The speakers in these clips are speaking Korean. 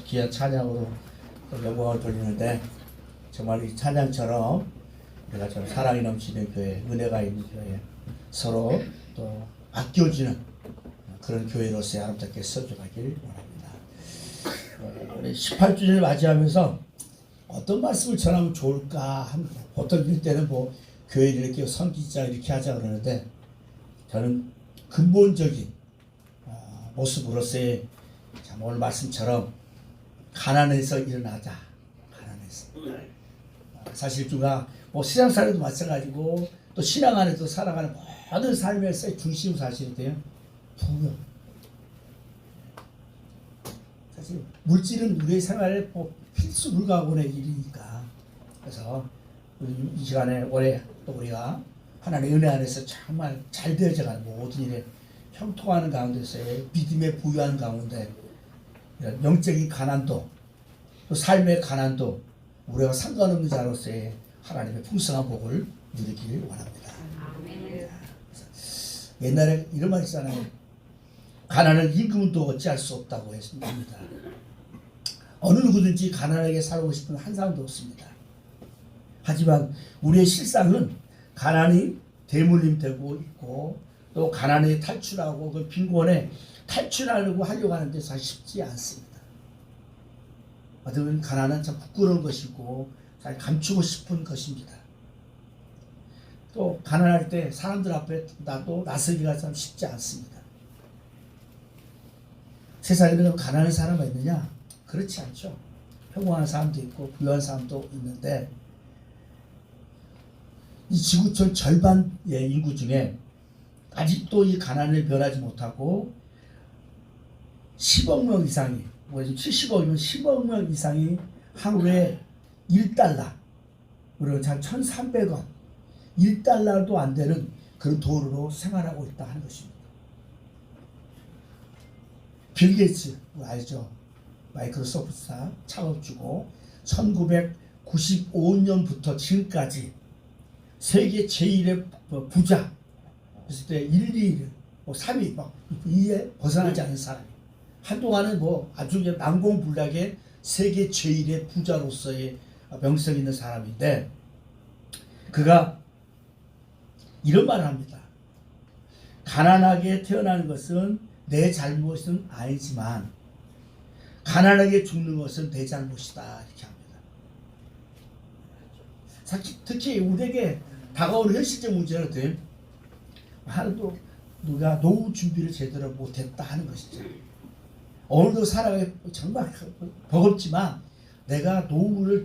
귀한 찬양으로 영광을 돌리는데 정말 이 찬양처럼 우리가 좀 사랑이 넘치는 교회, 은혜가 있는 교회, 서로 또 아껴주는 그런 교회로서의 아름답게 써줘가길 원합니다. 우리 18주년을 맞이하면서 어떤 말씀을 전하면 좋을까 합니다. 보통 이럴 때는 뭐 교회를 이렇게 섬기자 이렇게 하자 그러는데 저는 근본적인 모습으로서의 참 오늘 말씀처럼 가난해서 일어나자. 가난해서. 사실 우리가 뭐 세상살이도 마찬가지고 또 신앙 안에도 살아가는 모든 삶에서의 중심 사실인데요. 부여. 사실 물질은 우리의 생활에 뭐 필수 불가분의 일이니까. 그래서 이 시간에 올해 또 우리가 하나님의 은혜 안에서 정말 잘 되어져가는 모든 일에 형통하는 가운데서의 믿음의 부유한 가운데 이런 영적인 가난도 또 삶의 가난도 우리와 상관없는 자로서의 하나님의 풍성한 복을 누리길 원합니다. 옛날에 이런 말 있잖아요. 가난은 임금도 어찌할 수 없다고 했습니다. 어느 누구든지 가난하게 살고 싶은 한 사람도 없습니다. 하지만 우리의 실상은 가난이 대물림되고 있고 또 가난에 탈출하고 그 빈곤에 탈출하려고 하는데 사실 쉽지 않습니다. 어떻게 보면 가난은 참 부끄러운 것이고 사실 감추고 싶은 것입니다. 또 가난할 때 사람들 앞에 나서기가 참 쉽지 않습니다. 세상에는 가난한 사람이 있느냐? 그렇지 않죠. 평범한 사람도 있고 부유한 사람도 있는데 이 지구촌 절반의 인구 중에 아직도 이 가난을 변하지 못하고 10억 명 이상이, 뭐 70억이면 10억 명 이상이 하루에 1달러, 그리고 한 1,300원, 1달러도 안 되는 그런 돈으로 생활하고 있다 하는 것입니다. 빌 게이츠, 알죠? 마이크로소프트사 창업주고 1995년부터 지금까지 세계 제1의 부자, 그랬을 때 1, 2, 3위 막 2에 벗어나지 않는 사람이 한동안은 뭐 아주 난공불락의 세계 제1의 부자로서의 명성 있는 사람인데 그가 이런 말을 합니다. 가난하게 태어나는 것은 내 잘못은 아니지만 가난하게 죽는 것은 내 잘못이다 이렇게 합니다. 특히 우리에게 다가오는 현실적 문제는 어때요? 하나도 누가 노후 준비를 제대로 못했다 하는 것이죠. 오늘도 살아가기 정말 버겁지만 내가 노후를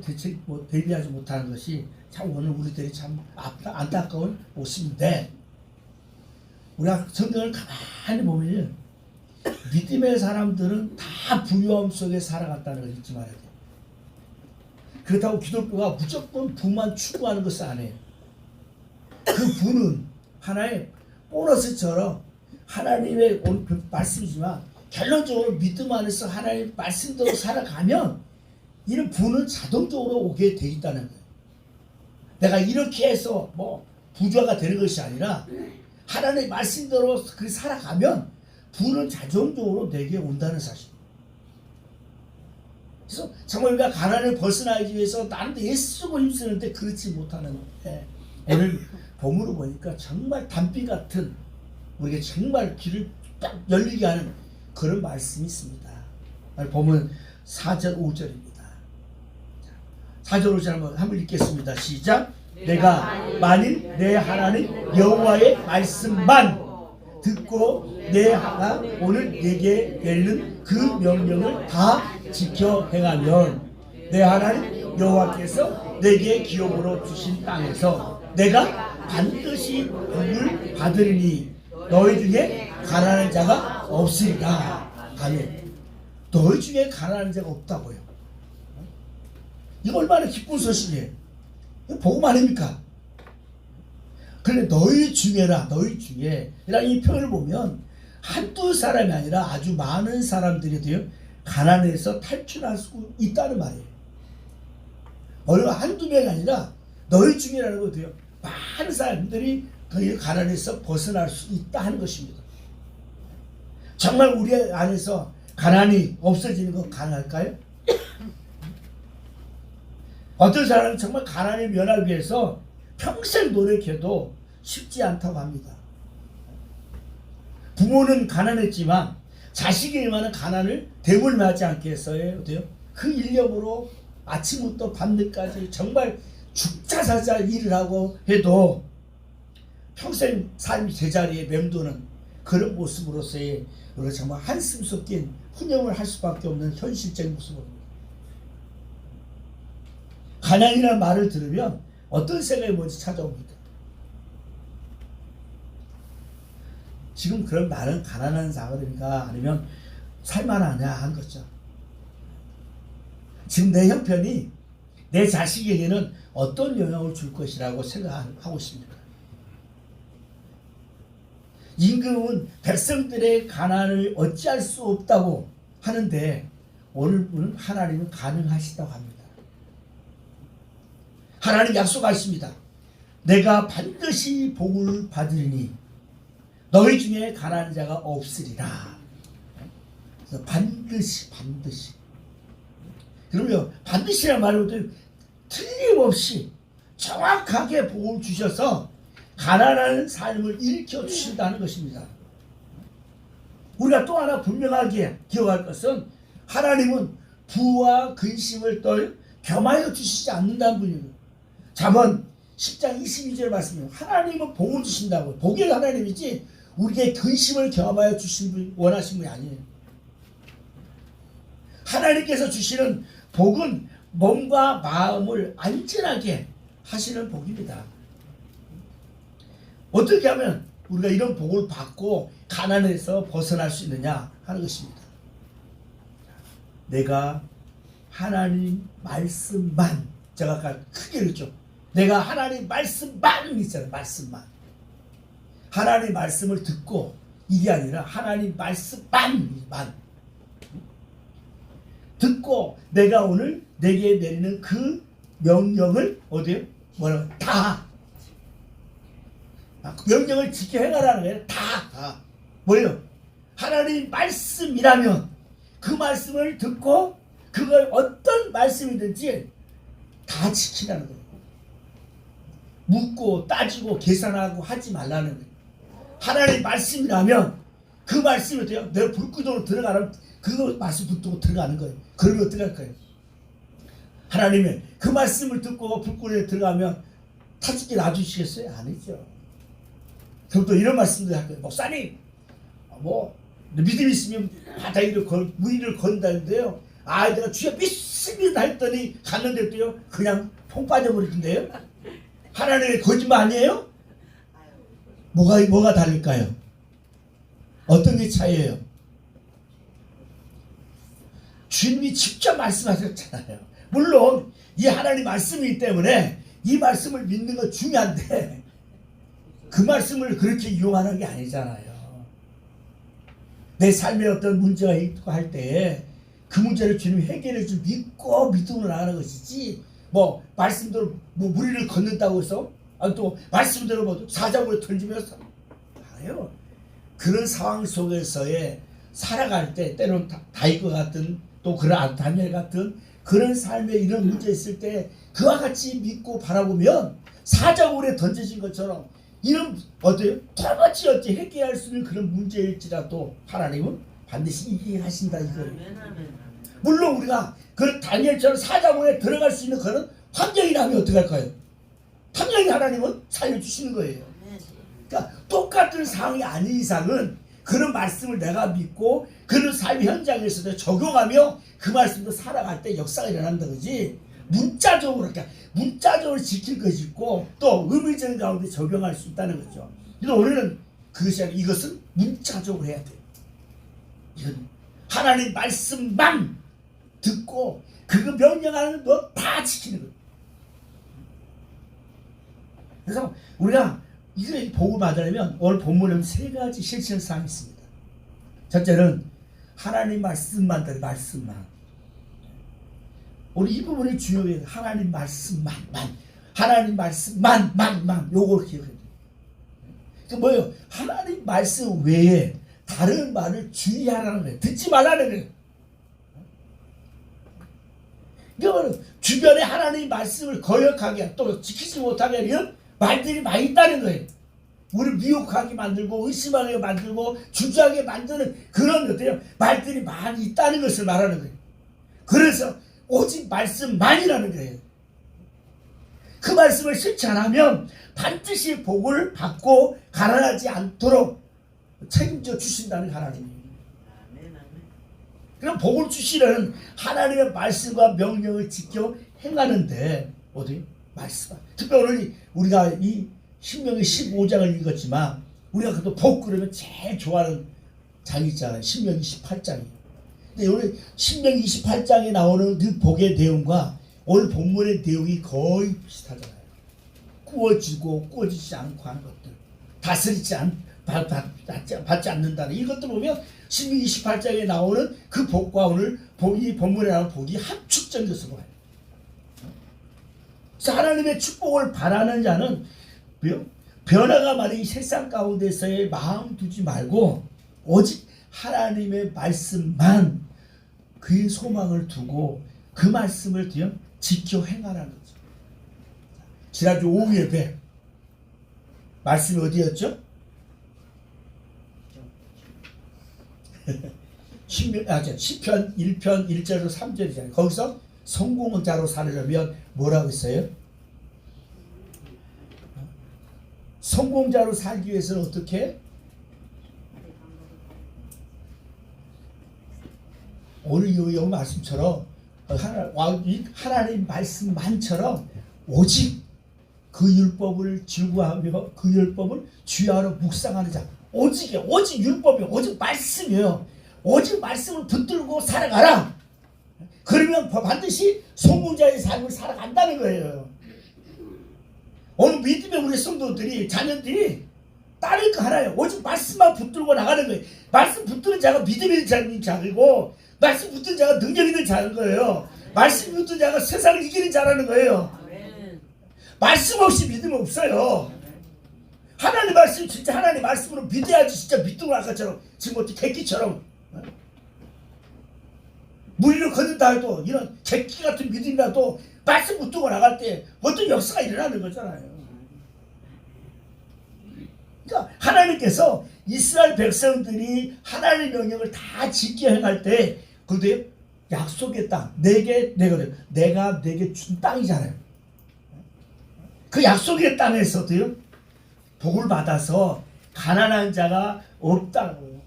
대비하지 못하는 것이 참 오늘 우리들이 참 안타까운 모습인데 우리가 성경을 가만히 보면 믿음의 사람들은 다 부유함 속에 살아갔다는 걸 잊지 말아야 돼요. 그렇다고 기독교가 무조건 부만 추구하는 것은 아니에요. 그 부는 하나의 보너스처럼 하나님의 말씀이지만 결론적으로 믿음 안에서 하나님의 말씀대로 살아가면 이런 부는 자동적으로 오게 돼 있다는 거예요. 내가 이렇게 해서 뭐 부자가 되는 것이 아니라 하나님의 말씀대로 그렇게 살아가면 부는 자동적으로 내게 온다는 사실. 그래서 정말 우리가 가난을 벗어나기 위해서 나름대로 애쓰고 힘쓰는데 그렇지 못하는 오늘 봄으로 보니까 정말 단비 같은 우리에게 정말 길을 딱 열리게 하는 그런 말씀이 있습니다. 보면 4절 5절입니다. 4절 5절 한번 읽겠습니다. 시작. 내가 만일 내 하나님 여호와의 말씀만 듣고 내 하나 오늘 내게 내리는 그 명령을 다 지켜 행하면 내 하나님 여호와께서 내게 기업으로 주신 땅에서 내가 반드시 복을 받으리니 너희 중에 가난한 자가 없으리라. 아멘. 너희 중에 가난한 자가 없다고요. 이거 얼마나 기쁜 소식이에요. 이거 복음 아닙니까? 그런데 너희 중에라, 너희 중에 이런 이 표현을 보면 한두 사람이 아니라 아주 많은 사람들이 돼요. 가난에서 탈출할 수 있다는 말이에요. 얼마 한두 명이 아니라 너희 중이라는 거 돼요. 많은 사람들이 그 가난에서 벗어날 수 있다 하는 것입니다. 정말 우리 안에서 가난이 없어지는 거 가능할까요? 어떤 사람은 정말 가난을 면하기 위해서 평생 노력해도 쉽지 않다고 합니다. 부모는 가난했지만 자식이 얼마나 가난을 대물맞지 않겠어요? 어때요? 그 인력으로 아침부터 밤늦까지 정말 죽자사자 일을 하고 해도 평생 삶이 제자리에 맴도는 그런 모습으로서의 우리가 정말 한숨 섞인 훈영을 할 수밖에 없는 현실적인 모습입니다. 가난이라는 말을 들으면 어떤 생각이 먼저 찾아옵니까? 지금 그럼 나는 가난한 사람인가 아니면 살만하냐 한 거죠. 지금 내 형편이 내 자식에게는 어떤 영향을 줄 것이라고 생각하고 있습니까? 임금은 백성들의 가난을 어찌할 수 없다고 하는데 오늘은 하나님은 가능하시다고 합니다. 하나님 약속하십니다. 내가 반드시 복을 받으리니 너희 중에 가난한 자가 없으리라. 그래서 반드시. 그러면 반드시란 말은 틀림없이 정확하게 복을 주셔서 가난한 삶을 일으켜 주신다는 것입니다. 우리가 또 하나 분명하게 기억할 것은 하나님은 부와 근심을 겸하여 주시지 않는다는 분입니다. 잠언 10장 22절 말씀이에요. 하나님은 복을 주신다고. 복이 하나님이지 우리에게 근심을 겸하여 주신 분 원하신 분이 아니에요. 하나님께서 주시는 복은 몸과 마음을 안전하게 하시는 복입니다. 어떻게 하면 우리가 이런 복을 받고 가난에서 벗어날 수 있느냐 하는 것입니다. 내가 하나님 말씀만, 제가 아까 크게 그랬죠. 내가 하나님 말씀만 있잖아요. 말씀만. 하나님 말씀을 듣고 이게 아니라 하나님 말씀만 듣고 내가 오늘 내게 내리는 그 명령을 어디에 뭐라고 다 명령을 지켜 행하라는 거예요. 다 뭐예요? 하나님 말씀이라면 그 말씀을 듣고 그걸 어떤 말씀이든지 다 지키라는 거예요. 묻고 따지고 계산하고 하지 말라는 거예요. 하나님 말씀이라면 그 말씀이 돼요. 내가 불구덩으로 들어가면 그 말씀 붙들고 들어가는 거예요. 그러면 어떻게 할 거예요? 하나님은 그 말씀을 듣고 불구덩이에 들어가면 타죽게 놔주시겠어요? 아니죠. 그럼 또 이런 말씀도 할 거예요. 목사님, 뭐 믿음 있으면 바다위로 무리를 건다는데요. 내가 주여 믿습니다 했더니 갔는데 또요 그냥 퐁 빠져버리던데요. 하나님의 거짓말 아니에요? 뭐가 다를까요? 어떤 게 차이예요? 주님이 직접 말씀하셨잖아요. 물론 이 하나님 말씀이기 때문에 이 말씀을 믿는 건 중요한데 그 말씀을 그렇게 이용하는 게 아니잖아요. 내 삶에 어떤 문제가 있고 할 때에 그 문제를 주님이 해결해 줄 믿고 믿음으로 나가는 것이지 뭐 말씀대로 뭐 무리를 걷는다고 해서 또 말씀대로 뭐 사자굴에 던지면서 아니요. 그런 상황 속에서의 살아갈 때 때로는 다윗과 같은 또 그런 다니엘 같은 그런 삶에 이런 문제 있을 때 그와 같이 믿고 바라보면 사자굴에 던져진 것처럼 이런 어때요? 도무지 어찌 해결할 수 있는 그런 문제일지라도 하나님은 반드시 이해하신다 이거예요. 물론 우리가 그 다니엘처럼 사자굴에 들어갈 수 있는 그런 환경이라면 어떻게 할까요? 당연히 하나님은 살려주시는 거예요. 그러니까 똑같은 상황이 아닌 이상은 그런 말씀을 내가 믿고 그런 삶의 현장에서도 적용하며 그 말씀도 살아갈 때 역사가 일어난다 그지. 문자적으로 지킬 것이 있고 또 의미적인 가운데 적용할 수 있다는 거죠. 그래서 우리는 이것은 문자적으로 해야 돼요. 이건 하나님 말씀만 듣고 그거 명령하는 거 다 지키는 거예요. 그래서 우리가 이 복을 받으려면 오늘 본문에는 세 가지 실천 사항이 있습니다. 첫째는 하나님 말씀만 들어 말씀만. 우리 이 부분이 중요해요. 하나님 말씀만 하나님 말씀만 요걸 기억해야 돼요. 그 뭐예요? 하나님 말씀 외에 다른 말을 주의하라는 거예요. 듣지 말라는 거예요. 그러면 주변에 하나님의 말씀을 거역하게 또 지키지 못하게 하는 말들이 많이 있다는 거예요. 우리를 미혹하게 만들고 의심하게 만들고 주저하게 만드는 그런 어때요? 말들이 많이 있다는 것을 말하는 거예요. 그래서 오직 말씀만이라는 거예요. 그 말씀을 실천하면 반드시 복을 받고 가난하지 않도록 책임져 주신다는 하나님입니다. 그럼 복을 주시는 하나님의 말씀과 명령을 지켜 행하는데 어디 말씀. 특별히 오늘 우리가 이 신명기 15장을 읽었지만 우리가 그래도 복 그러면 제일 좋아하는 장이 있잖아요. 신명기 28장이에요. 근데 오늘 신명기 28장에 나오는 그 복의 내용과 오늘 본문의 내용이 거의 비슷하잖아요. 꾸어지고 꾸어지지 않고 하는 것들, 다스리지 받지 않는다는 이것들 보면 신명기 28장에 나오는 그 복과 오늘 이 본문에 나오는 복이 함축된 것을 봐요. 그래서 하나님의 축복을 바라는 자는 변화가 많은 세상 가운데서의 마음 두지 말고 오직 하나님의 말씀만 그의 소망을 두고 그 말씀을 지켜 행하라는 거죠. 지난주 오후 예배 말씀이 어디였죠? 시편 1편 1절로 3절이잖아요. 거기서 성공자로 살려면 뭐라고 했어요? 성공자로 살기 위해서는 어떻게? 오늘 이 말씀처럼 하나님 말씀만처럼 오직 그 율법을 즐거워하며 그 율법을 주야로 묵상하는 자. 오직 율법이 오직 말씀이에요. 오직 말씀을 붙들고 살아가라. 그러면 반드시 성공자의 삶을 살아간다는 거예요. 오늘 믿음의 우리 성도들이 자녀들이 따를 거 하나예요. 오직 말씀만 붙들고 나가는 거예요. 말씀 붙드는 자가 믿음의 자이고 말씀 붙드는 자가 능력 있는 자인 거예요. 말씀 붙드는 자가 세상을 이기는 자라는 거예요. 말씀 없이 믿음 없어요. 하나님 말씀 진짜 하나님 말씀으로 믿어야지 진짜 믿음을 아까처럼 지금 어떻게 객기처럼 무리를 걷는다 해도 이런 객기 같은 믿음이라도 말씀 붙들고 나갈 때 어떤 역사가 일어나는 거잖아요. 그러니까 하나님께서 이스라엘 백성들이 하나님의 명령을 다 지켜 행할 때 그런데 약속의 땅 내가 내게 준 땅이잖아요. 그 약속의 땅에서도요 복을 받아서 가난한 자가 없다고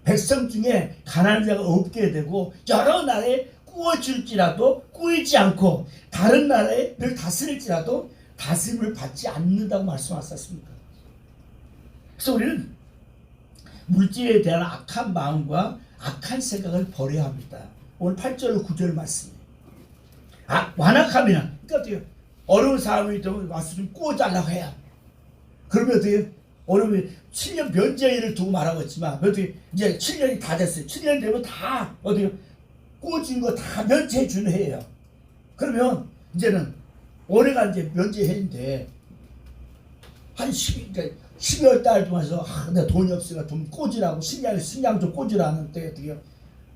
백성 중에 가난한 자가 없게 되고 여러 나라에 꾸어질지라도 꾸이지 않고 다른 나라에 늘 다스릴지라도 다스림을 받지 않는다고 말씀하셨습니다. 그래서 우리는 물질에 대한 악한 마음과 악한 생각을 버려야 합니다. 오늘 8절 9절 말씀이에요. 완악함이나 그러니까 어때요? 어려운 사람이 와서 좀 꾸어달라고 해야 그러면 어떻게 어려우면 7년 면제일을 두고 말하고 있지만 어떻게 이제 7년이 다 됐어요. 7년 되면 다 어떻게 꾸어진 거 다 면제해 주는 해예요. 그러면 이제는 올해가 이제 면제해인데 한 12월 달 동안에서 내가 돈이 없으니까 돈 꽂으라고 식량 좀 꽂으라는 때 어떻게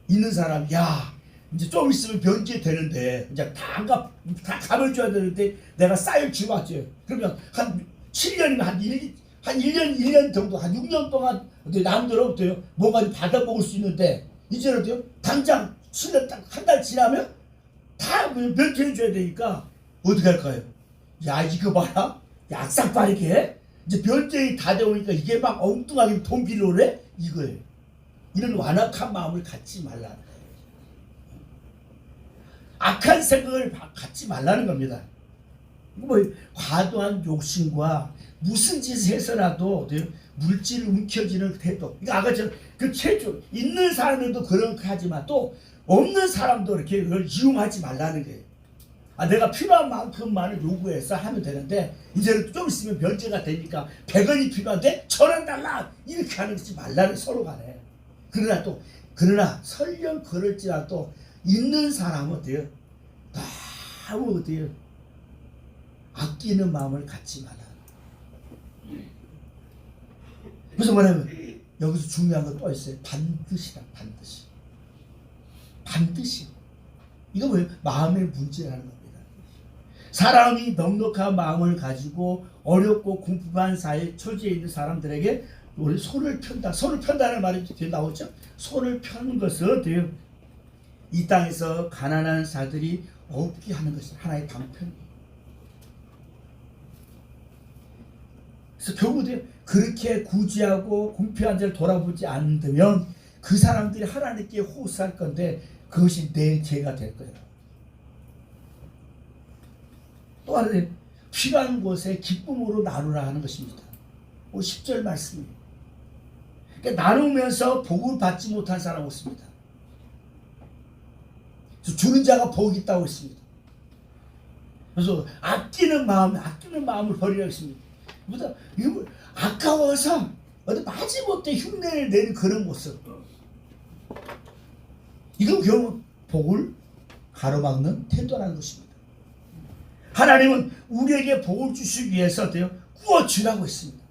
있는 사람 야 이제 좀 있으면 면제 되는데 이제 다 갚아줘야 되는데 내가 쌀 주봤죠. 그러면 한 7년이면 한 1년 정도 한 6년 동안 남들은 어때요? 뭔가 좀 받아먹을 수 있는데 이제는 어때요? 당장 7년 딱 한 달 지나면 다 면제해 줘야 되니까 어떻게 할까요? 야 이거 봐라 약삭 빠르게 이제 면제이 다 되오니까 이게 막 엉뚱하게 돈 빌려오래 이거예요. 이런 완악한 마음을 갖지 말라. 악한 생각을 갖지 말라는 겁니다. 뭐 과도한 욕심과 무슨 짓을 해서라도 물질을 움켜쥐는 태도. 그러니까 아까처럼 그 최초 있는 사람들도 그렇게 하지만 또 없는 사람도 이렇게 그걸 이용하지 말라는 거예요. 내가 필요한 만큼만을 요구해서 하면 되는데 이제는 좀 있으면 면제가 되니까 100원이 필요한데 1000원 달라 이렇게 하는 것이 말라는 서로 간에. 그러나 설령 그럴지라도 있는 사람은 어때요? 너무 어때요? 아끼는 마음을 갖지 마라. 그래서 뭐냐면 여기서 중요한 건 또 있어요. 반드시다. 반드시. 반드시. 이거 뭐예요? 마음의 문제라는 겁니다. 사람이 넉넉한 마음을 가지고 어렵고 궁핍한 사회에 처지에 있는 사람들에게 우리 손을 편다. 손을 편다는 말이 나오죠. 손을 펴는 것은 돼요. 이 땅에서 가난한 자들이 없게 하는 것이 하나의 방편이에요. 그래서 결국 그렇게 구제하고 궁핍한 자를 돌아보지 않으면 그 사람들이 하나님께 호소할 건데 그것이 내 죄가 될 거예요. 또 하나는 필요한 곳에 기쁨으로 나누라 하는 것입니다. 10절 말씀이에요. 그러니까 나누면서 복을 받지 못한 사람 없습니다. 주는 자가 복이 있다고 했습니다. 그래서 아끼는 마음을 버리라고 했습니다. 이거 아까워서 어디 마지못해 흉내를 내는 그런 모습. 이건 결국 복을 가로막는 태도라는 것입니다. 하나님은 우리에게 복을 주시기 위해서 구워주라고 했습니다.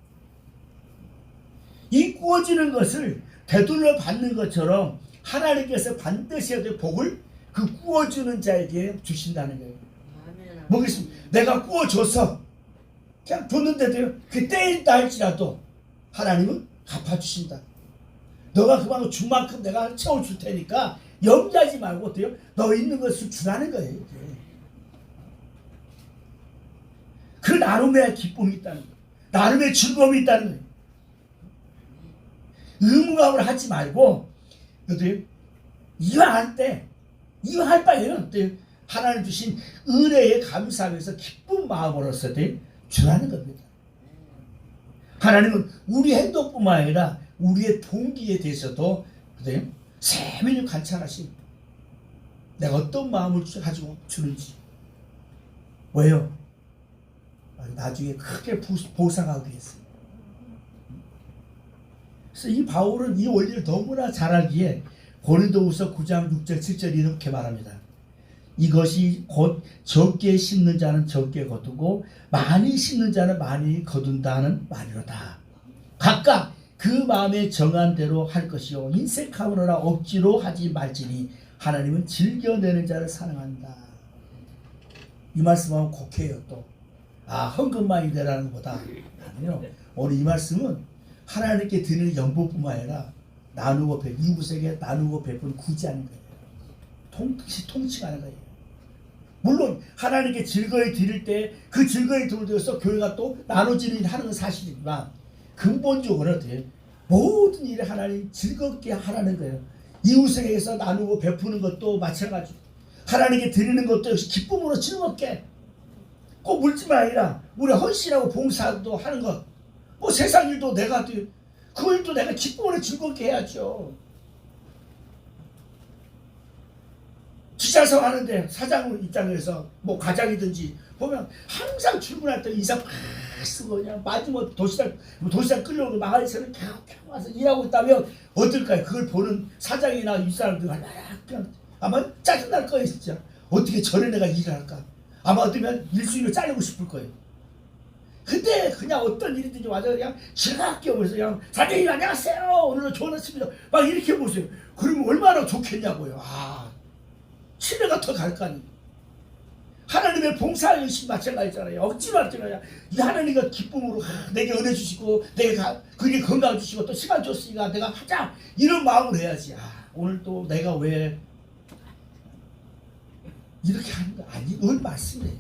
이 구워주는 것을 되돌려 받는 것처럼 하나님께서 반드시 복을 그 구워주는 자에게 주신다는 거예요. 뭐겠습니까? 내가 구워줘서 그냥 줬는데도요, 그 때일다 할지라도 하나님은 갚아주신다. 너가 그만큼 준 만큼 내가 채워줄 테니까 염려하지 말고 어때요? 너 있는 것을 주라는 거예요. 그 나름의 기쁨이 있다는 거예요. 나름의 즐거움이 있다는 거예요. 의무감을 하지 말고 어때요? 이왕할 바에는 어때요? 하나님 주신 은혜에 감사하면서 기쁜 마음으로서 주라는 겁니다. 하나님은 우리 행동뿐만 아니라 우리의 동기에 대해서도 세밀히 관찰하신 내가 어떤 마음을 가지고 주는지. 왜요? 나중에 크게 보상하기 위해서. 그래서 이 바울은 이 원리를 너무나 잘 알기에 고린도후서 9장 6절 7절 이렇게 말합니다. 이것이 곧 적게 심는 자는 적게 거두고 많이 심는 자는 많이 거둔다는 말이로다. 각각 그 마음에 정한 대로 할 것이요 인색함으로나 억지로 하지 말지니 하나님은 즐겨내는 자를 사랑한다. 이 말씀하면 곡해요. 또 헌금만이 되라는 것보다 아니요. 오늘 이 말씀은 하나님께 드리는 연보뿐만 아니라 나누고 이웃에게 나누고 베푸는 구제하는 거예요. 통치하는 거예요. 물론 하나님께 즐거이 드릴 때 그 즐거이 드려서 교회가 또 나눠지는 일을 하는 건 사실이지만 근본적으로 모든 일을 하나님 즐겁게 하라는 거예요. 이웃에게서 나누고 베푸는 것도 마찬가지고 하나님께 드리는 것도 역시 기쁨으로 즐겁게 꼭 물질만 아니라 우리 헌신하고 봉사도 하는 것 뭐 세상 일도 내가 그 일도 내가 기쁨으로 즐겁게 해야죠. 지자서 하는데 사장 입장에서 뭐 과장이든지 보면 항상 출근할 때 인사 팍 쓰고 그냥 마지막 도시락 끌려오고 마을에서는 캬캬 와서 일하고 있다면 어떨까요? 그걸 보는 사장이나 윗사람들 그냥 아마 짜증날 거예요. 진짜 어떻게 저런 애가 일을 할까? 아마 어쩌면 일수일을 자르고 싶을 거예요. 근데 그냥 어떤 일이든지 와서 그냥 즐겁게 오면서 그냥 사장님 안녕하세요 오늘은 좋은 아침입니다 막 이렇게 보세요. 그러면 얼마나 좋겠냐고요. 신뢰가 더 갈 거 아니에요. 하나님의 봉사 열심히 마찬가지잖아요. 억지로 하잖아요. 이 하나님과 기쁨으로 내게 은혜 주시고 내가 그게 건강 주시고 또 시간 줬으니까 내가 하자 이런 마음으로 해야지. 오늘 또 내가 왜 이렇게 하는 거 아니? 이걸 말씀이에요.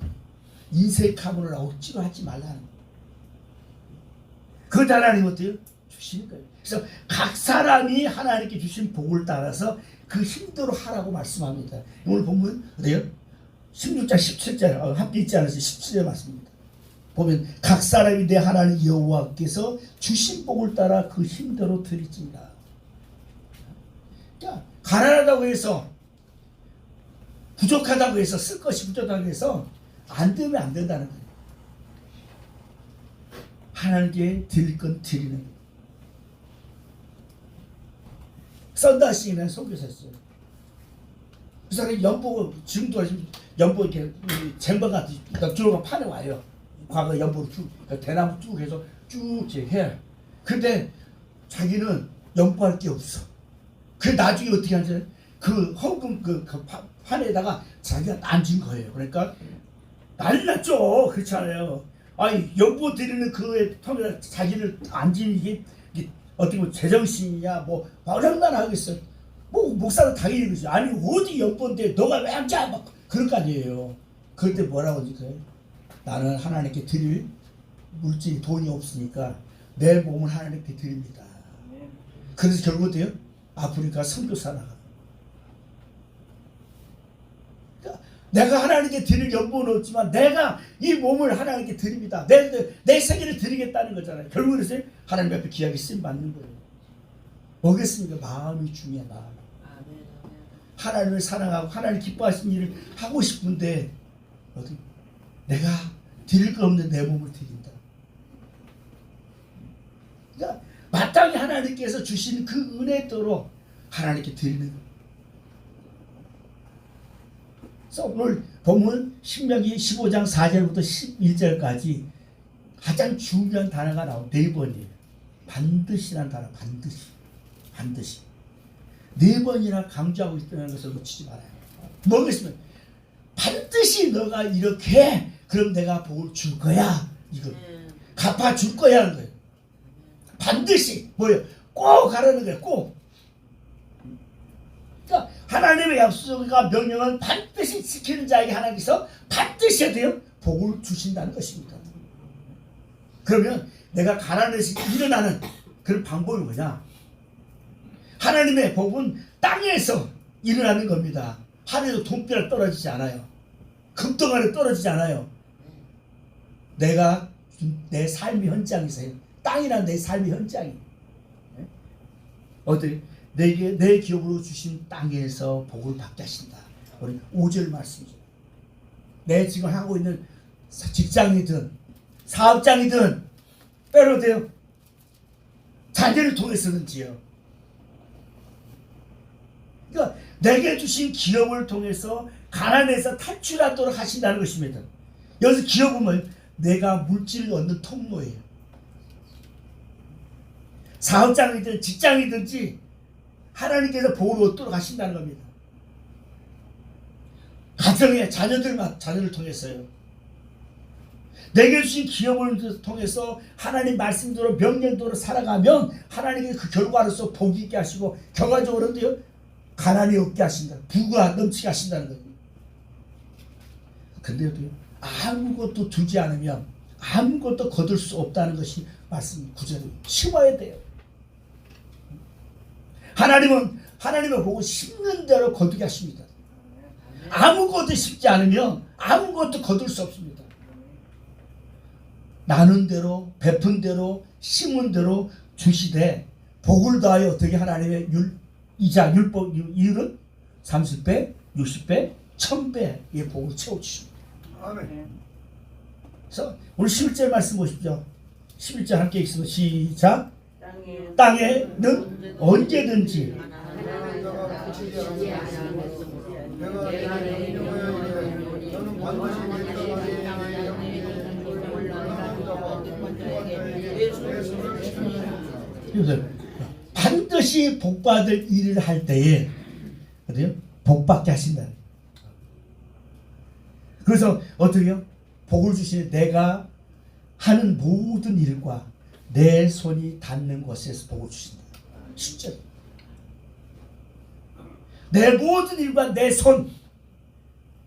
인색함으로 억지로 하지 말라는 거예요. 그것 하나님 어때요? 주시는 거예요. 그래서 각 사람이 하나님께 주신 복을 따라서 그 힘대로 하라고 말씀합니다. 오늘 본문 어때요? 16장 17절 함께 있지 않으세요? 17절 말씀입니다. 보면 각 사람이 내 하나님 여호와께서 주신 복을 따라 그 힘대로 드리지니라. 그러니까 가난하다고 해서 부족하다고 해서 쓸 것이 부족하다고 해서 안 되면 안 된다는 거예요. 하나님께 드릴 건 드리는 거예요. 썬다싱이라는 선교사였어요. 그 사람이 연보 지금도 연보 이렇게 쟁반 같은 주로가 판에 와요. 과거 연보로 쭉 대나무 쭉 해서 쭉 해. 근데 자기는 연구할 게 없어. 그 나중에 어떻게 하냐? 그 헌금 판에다가 자기가 앉은 거예요. 그러니까 난리 났죠. 그렇잖아요. 아니 연부 드리는 그에 통해서 자기를 앉은 이게 어떻게 보면 제정신이냐 뭐 얼마나 하겠어. 뭐 목사는 당연히 그러지. 아니 어디 연부인데 너가 왜 앉아? 막 그럴 거 아니에요. 그럴 때 뭐라고 하니까요? 나는 하나님께 드릴 물질이 돈이 없으니까 내 몸을 하나님께 드립니다. 그래서 결국 어때요? 아프리카 선교사 나가. 그러니까 내가 하나님께 드릴 연봉은 없지만 내가 이 몸을 하나님께 드립니다. 내 세계를 드리겠다는 거잖아요. 결국은 그래서 하나님 앞에 귀하게 쓰임 받는 거예요. 뭐겠습니까? 마음이 중요해. 마음. 하나님을 사랑하고 하나님 기뻐하시는 일을 하고 싶은데 어디 내가 드릴 거 없는 내 몸을 드린다. 그러니까 마땅히 하나님께서 주신 그 은혜대로 하나님께 드리는 거예요. 그래서 오늘 보면 신명기 15장 4절부터 11절까지 가장 중요한 단어가 나온 4번이에요. 반드시라는 단어, 반드시. 4번이나 강조하고 있다는 것을 놓치지 말아요. 뭐겠으면 반드시 너가 이렇게 그럼 내가 복을 줄 거야. 이거 갚아줄 거야 하는 거예요. 반드시 뭐예요? 꼭 하라는 거예요. 꼭. 그러니까 하나님의 약속과 명령은 반드시 지키는 자에게 하나님께서 반드시 해야 돼요. 복을 주신다는 것입니다. 그러면 내가 가난해서 일어나는 그런 방법이 뭐냐? 하나님의 복은 땅에서 일어나는 겁니다. 하늘에서 돈벼락 떨어지지 않아요. 금덩어리 떨어지지 않아요. 내가 내 삶의 현장에서요. 땅이란 내 삶의 현장이. 어떻게 내 기업으로 주신 땅에서 복을 받게 하신다. 우리 5절 말씀이죠. 내 지금 하고 있는 직장이든 사업장이든 빼도 돼요. 자녀를 통해서는지요. 그러니까 내게 주신 기업을 통해서 가난에서 탈출하도록 하신다는 것입니다. 여기서 기업은 내가 물질을 얻는 통로예요. 사업장이든 직장이든지 하나님께서 복을 얻도록 하신다는 겁니다. 가정의 자녀를 통해서요. 내게 주신 기업을 통해서 하나님 말씀대로 명령대로 살아가면 하나님께서 그 결과로서 복이 있게 하시고 결과적으로도요. 가난이 없게 하신다. 부가 넘치게 하신다는 거예요. 근데요. 아무것도 두지 않으면 아무것도 거둘 수 없다는 것이 말씀 구절이 심어야 돼요. 하나님의 복을 심는 대로 거두게 하십니다. 아무것도 심지 않으면 아무것도 거둘 수 없습니다. 나눈 대로 베푼 대로 심은 대로 주시되 복을 더하여 어떻게 하나님의 율법 이율은 30배, 60배, 1000배의 복을 채워주십니다. 아멘. 그래서 오늘 11절 말씀 보십시오. 11절 함께 읽습니다. 시작. 땅에는 언제든지 반드시 복받을 일을 할 때에 복받게 하신다. 그래서 어떻게 해요? 복을 주시는 내가 하는 모든 일과 내 손이 닿는 곳에서 복을 주신다. 10절. 내 모든 일과 내 손.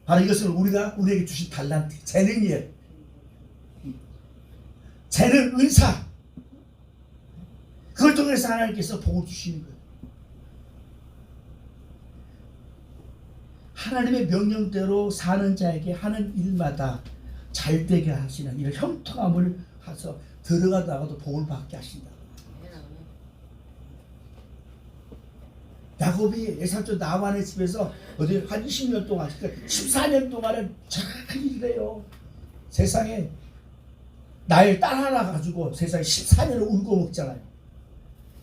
바로 이것은 우리에게 주신 달란트, 재능이에요. 재능, 은사. 그걸 통해서 하나님께서 복을 주시는 거예요. 하나님의 명령대로 사는 자에게 하는 일마다 잘되게 하시는 이런 형통함을 해서 들어가다가도 복을 받게 하신다. 야곱이 예삼촌 나만의 집에서 어디 한 20년 동안, 그러니까 14년 동안은 잘 일해요. 세상에 나의 딸 하나 가지고 세상에 14년을 울고 먹잖아요.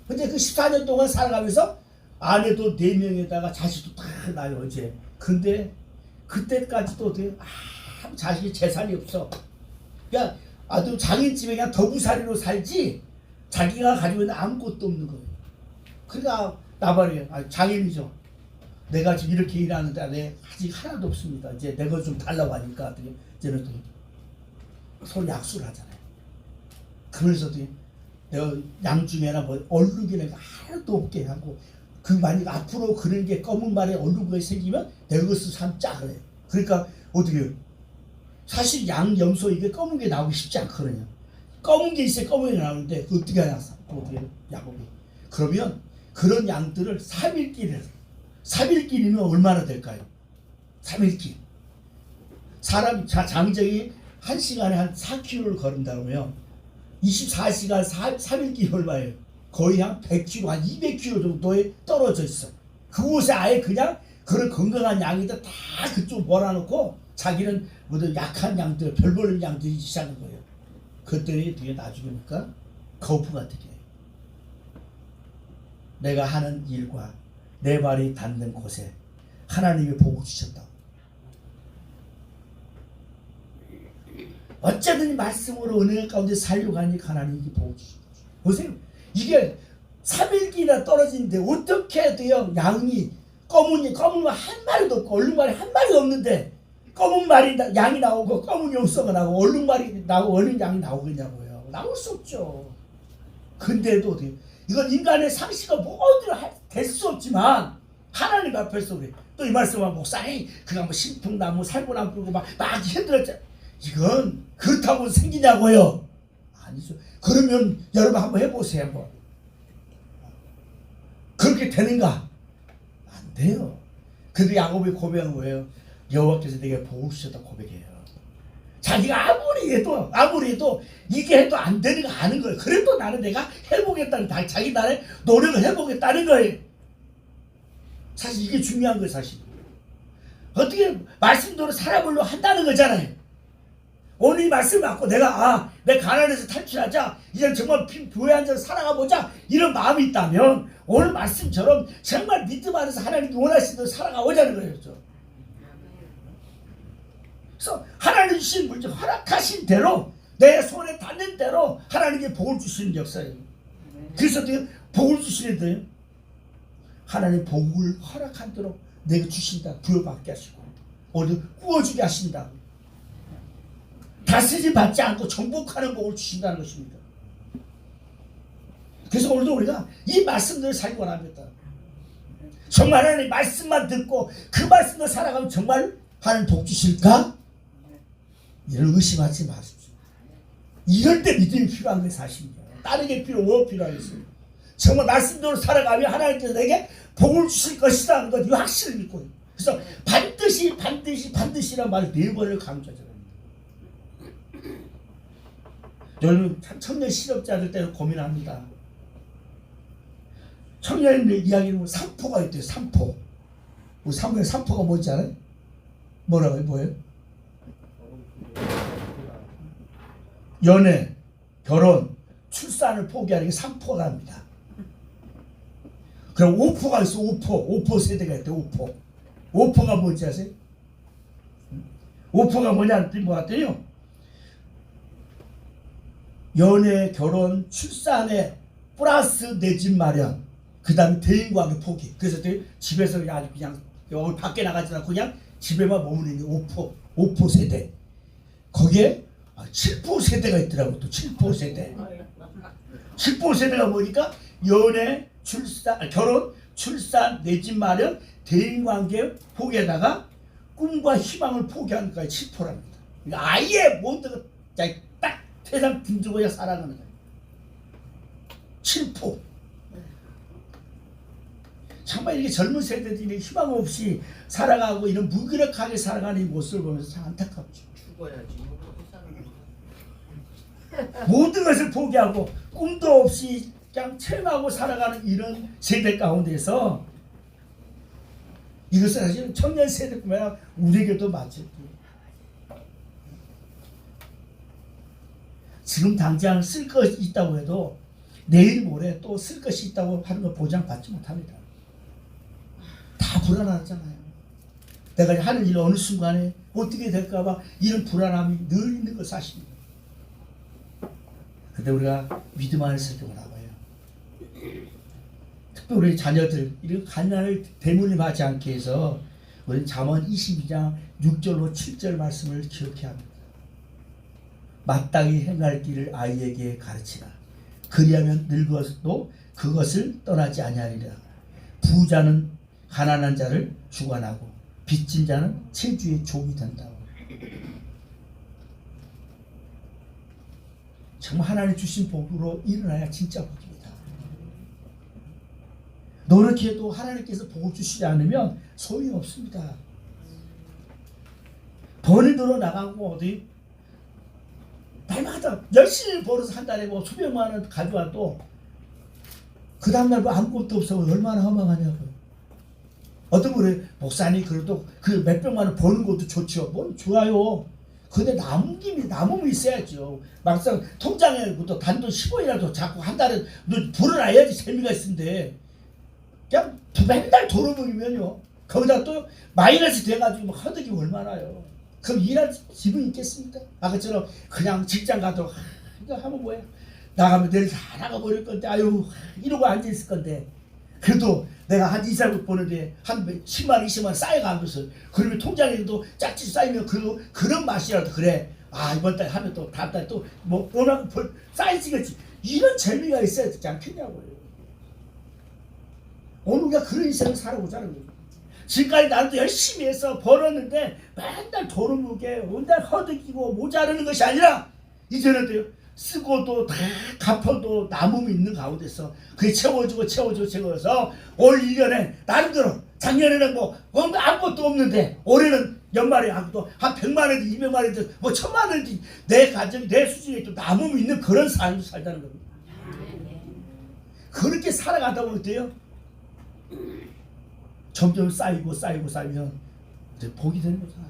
근데 그 14년 동안 살아가면서 아내도 4명에다가 자식도 다 나요, 이제. 근데 그때까지도 자식이 재산이 없어. 그러니까 아주 자기 집에 그냥 더부살이로 살지 자기가 가지고 있는 아무것도 없는 거예요. 그러니까 나발이 장인이죠. 내가 지금 이렇게 일하는데 내 아직 하나도 없습니다. 이제 내가 좀 달라고 하니까 이제는 또 서로 약속을 하잖아요. 그러면서 내가 양 중에나 뭐 얼룩이나 하나도 없게 하고 그 만약 앞으로 그런 게 검은 말에 얼룩이 생기면 내가 그것을 삼자 그래요. 그러니까 어떻게 해요? 사실 양 염소 이게 검은 게 나오기 쉽지 않거든요. 검은 게 있어야 검은 게 나오는데 그 어떻게 하냐 어떻게 야곱이 그러면 그런 양들을 3일길이면 얼마나 될까요? 3일길 사람 장정이 1시간에 한 4km를 걸은다 그러면 24시간 3일길이 얼마예요? 거의 한 100km 한 200km 정도에 떨어져 있어. 그곳에 아예 그냥 그런 건강한 양이들 다 그쪽 몰아놓고 자기는 모두 약한 양들 별별 양들이 시작한 거예요. 그랬더니 뒤에 나중에 보니까 거푸가 되게 내가 하는 일과 내 발이 닿는 곳에 하나님이 복을 주셨다. 어쨌든 말씀으로 은혜 가운데 살려고 하니까 하나님이 복을 주셨다. 보세요. 이게 3일기나 떨어지는데 어떻게 돼요? 양이 검은 한 마리도 없고 얼룩말이 한 마리도 없는데 검은 말이 양이 나오고 검은 염소가 나오고 얼룩말이 나오고 얼룩 양이 나오겠냐고요. 나올 수 없죠. 근데도 어떻게 이건 인간의 상식과 모두 될 수 없지만 하나님 앞에서 그래. 또 이 말씀은 목사님 그가 뭐 신풍나무 살구나무 불고 막 힘들었잖아. 이건 그렇다고 생기냐고요. 아니죠. 그러면 여러분 한번 해보세요. 한번. 그렇게 되는가? 안 돼요. 그래도 야곱이 고백한 거예요. 여호와께서 내게 복을 주셨다 고백해요. 자기가 아무리 해도 이게 해도 안 되는 거 아는 거예요. 그래도 나는 내가 해보겠다는 자기 나름의 노력을 해보겠다는 거예요. 사실 이게 중요한 거예요. 사실 어떻게 말씀대로 살아보려고 한다는 거잖아요. 오늘 이 말씀 받고 내가 내 가난에서 탈출하자 이제 정말 교회 앉아서 살아가보자 이런 마음이 있다면 오늘 말씀처럼 정말 믿음 안에서 하나님이 원하시는 대로 살아가보자는 거예요. 그래서 하나님 주신 물질 허락하신 대로 내 손에 닿는 대로 하나님께 복을 주시는 역사예요. 그래서 복을 주시는데요. 하나님 복을 허락한 대로 내가 주신다. 부여받게 하시고 오늘 구워주게 하신다. 다스림 받지 않고 정복하는 복을 주신다는 것입니다. 그래서 오늘도 우리가 이 말씀들을 살기 원합니다. 정말 하나님 말씀만 듣고 그 말씀대로 살아가면 정말 하나님 복 주실까? 이를 의심하지 마십시오. 이럴 때 믿음이 필요한 게 사실입니다. 다른 게 뭐 필요하겠어요? 정말 말씀대로 살아가면 하나님께서 내게 복을 주실 것이라는 것, 이 확신을 믿고 그래서 반드시란 말을 4번을 강조하잖아요. 여러분 청년 실업자들 때는 고민합니다. 청년들 이야기는 3포가 있대요. 3포. 우리 사무엘 3포가 뭔지 알아요? 뭐라고요? 뭐예요? 연애, 결혼, 출산을 포기하는 게 3포가 합니다. 그럼 5포가 있어. 5포 세대가 있대. 5포가 뭔지 아세요? 5포가 뭐냐? 뭐 같아요? 연애, 결혼, 출산에 플러스 내 집 마련, 그 다음에 대인관계 포기. 그래서 집에서 그냥 밖에 나가지 않고 그냥 집에만 머무르는 5포 세대. 거기에 7포 세대가 있더라고. 또 7포 세대. 7포 세대가 뭐니까 연애, 결혼, 출산, 내 집 마련, 대인관계 포기에다가 꿈과 희망을 포기하는 거에 7포랍니다. 그러니까 아예 모든 거 딱 세상 등지고야 살아가는 거예요. 7포. 정말 이렇게 젊은 세대들이 희망 없이 살아가고 이런 무기력하게 살아가는 이 모습을 보면서 참 안타깝죠. 죽어야지. 모든 것을 포기하고 꿈도 없이 그냥 체험하고 살아가는 이런 세대 가운데서 이것은 사실 청년 세대뿐만 아니라 우리에게도 맞죠. 지금 당장 쓸 것이 있다고 해도 내일 모레 또 쓸 것이 있다고 하는 걸 보장받지 못합니다. 다 불안하잖아요. 내가 하는 일 어느 순간에 어떻게 될까 봐 이런 불안함이 늘 있는 거 사실입니다. 근데 우리가 믿음 안에서 이렇게 나와요. 특히 우리 자녀들 이런 가난을 대물림하지 않게 해서 우리 잠언 22장 6절로 7절 말씀을 기억해야 합니다. 마땅히 행할 길을 아이에게 가르치라. 그리하면 늙어도 그것을 떠나지 아니하리라. 부자는 가난한 자를 주관하고 빚진 자는 체주의 종이 된다. 정말 하나님 주신 복으로 일어나야 진짜 복입니다. 노력해도 하나님께서 복을 주시지 않으면 소용이 없습니다. 번이 들어 나가고 어디 날마다 열심히 벌어서 한 달에 뭐 수백만 원 가져와도 그 다음날 뭐 아무것도 없어 얼마나 허망하냐고요. 어떤 분이 목사님 그래도 그 몇백만 원 버는 것도 좋죠. 뭐 좋아요. 근데 남음이 있어야죠. 막상 통장에 또 단돈 10원이라도 자꾸 한 달에 불어놔야지 재미가 있는데 그냥 맨날 돌아버리면요. 거기다 또 마이너스 돼가지고 허덕이 얼마나요. 그럼 일할 기분이 있겠습니까? 아까처럼 그냥 직장 가도 이거 하면 뭐야. 나가면 내일 다 나가버릴 건데 아유 이러고 앉아있을 건데 그래도 내가 한 2-3일 보는데 한 10만 20만 쌓여가면서 그러면 통장에도 짝짓 쌓이면 그런 맛이라도 그래. 아 이번 달 하면 또 다음 달 또 뭐 워낙 쌓이지겠지. 이런 재미가 있어야 되지 않겠냐고요. 오늘 우리가 그런 인생을 살아보자는 거예요. 지금까지 나도 열심히 해서 벌었는데 맨날 도루묵에 맨날 허덕이고 모자르는 것이 아니라 이제는 쓰고도 다 갚아도 남음이 있는 가운데서 그게 채워져서 올 1년에 나름대로 작년에는 뭐 아무것도 없는데 올해는 연말에 아무도 한 100만 원이든 200만 원이든 뭐 1000만 원이든 내 가정 내 수준에 좀 남음이 있는 그런 삶을 살다는 겁니다. 그렇게 살아가다 보면 돼요. 점점 쌓이면 이제 복이 되는 거잖아요.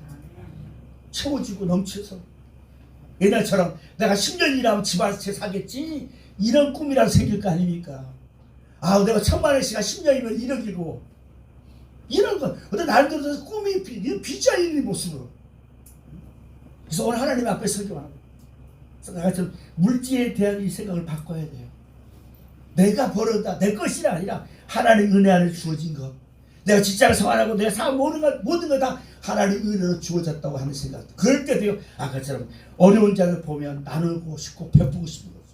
채워지고 넘쳐서 옛날처럼 내가 10년 일하면 집 한 채 사겠지 이런 꿈이라도 생길 거 아닙니까? 아 내가 1000만 원씩 10년이면 1억이고 이런 거 어떤 나름대로 꿈이 비자리는 모습으로. 그래서 오늘 하나님 앞에 설교하는 거예요. 그래서 내가 좀 물질에 대한 이 생각을 바꿔야 돼요. 내가 벌었다 내 것이 아니라 하나님 은혜 안에 주어진 것. 내가 직장을 생활하고 내가 사업 모든 거 다 하나님 은혜로 주어졌다고 하는 생각. 그럴 때도요. 아까처럼 어려운 자를 보면 나누고 싶고 베푸고 싶은 거죠.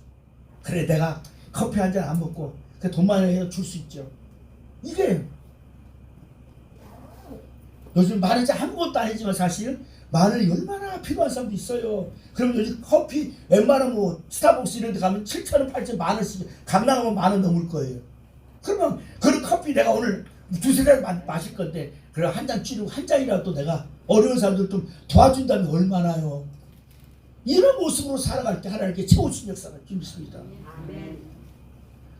그래 내가 커피 한 잔 안 먹고 그 돈만 해서 줄 수 있죠. 이게 요즘 마늘이 아무것도 아니지만 사실 마늘이 얼마나 필요한 사람도 있어요. 그럼 요즘 커피 웬만하면 뭐 스타벅스 이런 데 가면 7,000원 8,000원 만원씩 강남 가면 만원 넘을 거예요. 그러면 그런 커피 내가 오늘 두세 잔 마실 건데 그래 한 잔 줄이고 한 잔이라도 내가 어려운 사람들 좀 도와준다면 얼마나요. 이런 모습으로 살아갈 때 하나님께 채워준 역사가 있습니다.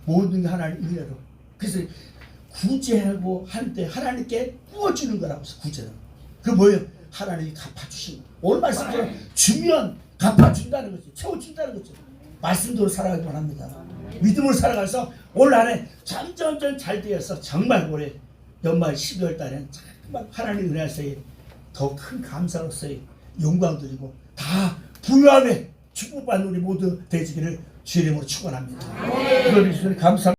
모든 게 하나님 은혜로. 그래서 구제하고 할 때 하나님께 구워주는 거라고 해서 구제는. 그 뭐예요? 하나님이 갚아주신 거. 오늘 말씀대로 주면 갚아준다는 거죠. 채워준다는 거죠. 말씀대로 살아가기만 합니다. 믿음으로 살아가서 올 한해 점점 잘 되어서 정말 올해 연말 12월 달에는 정말 하나님 은혜하시에 더 큰 감사로서의 영광 드리고 다 부유함에 축복받는 우리 모두 되시기를 주의 이름으로 축원합니다. 그러니 감사.